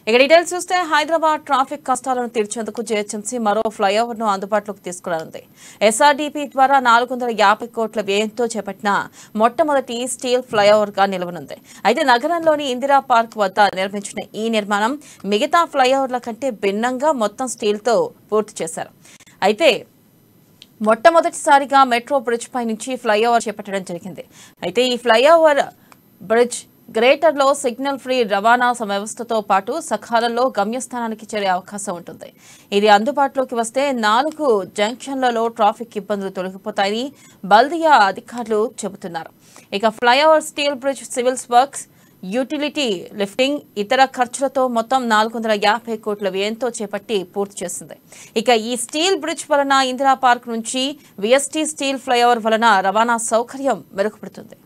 ఇక డీటెయిల్స్ చూస్తే హైదరాబాద్ ట్రాఫిక్ కష్టాలను తీర్చేందుకు జీహెచ్ఎంసీ మరో ఫ్లైఓవర్ ను అందుబాటులోకి తీసుకురానుంది. ఎస్ఆర్డీపీ ద్వారా 450 కోట్ల వ్యయంతో చేపట్టిన మొట్టమొదటి స్టీల్ ఫ్లైఓవర్ గా నిలవనుంది. అయితే నగరంలోని ఇందిరా పార్క్ వద్ద నిర్మించిన ఈ నిర్మాణం మిగతా ఫ్లైఓవర్ల కంటే భిన్నంగా మొత్తం స్టీల్ తో పూర్తి చేశారు. అయితే మొట్టమొదటిసారిగా మెట్రో బ్రిడ్జ్ పై నుంచి ఫ్లైఓవర్ చేపట్టడం జరిగింది. అయితే ఈ ఫ్లైఓవర్ బ్రిడ్జ్ గ్రేటర్ లో సిగ్నల్ ఫ్రీ రవాణా వ్యవస్థతో పాటు సకాలంలో గమ్యస్థానానికి చేరే అవకాశం ఉంటుంది. ఇది అందుబాటులోకి వస్తే 4 జంక్షన్లలో ట్రాఫిక్ ఇబ్బందులు తొలగిపోతాయని బల్దియా అధికారులు చెబుతున్నారు. ఇక flyover steel bridge civils works utility lifting ఇతర ఖర్చులతో మొత్తం 450 కోట్ల వ్యయంతో చేపట్టి పూర్తి చేసింది. ఇక ఈ స్టీల్ బ్రిడ్జ్ వలన ఇందిరా పార్క్ నుంచి విఎస్టీ స్టీల్ ఫ్లైఓవర్ వలన రవాణా సౌకర్యం మెరుగుపడుతుంది.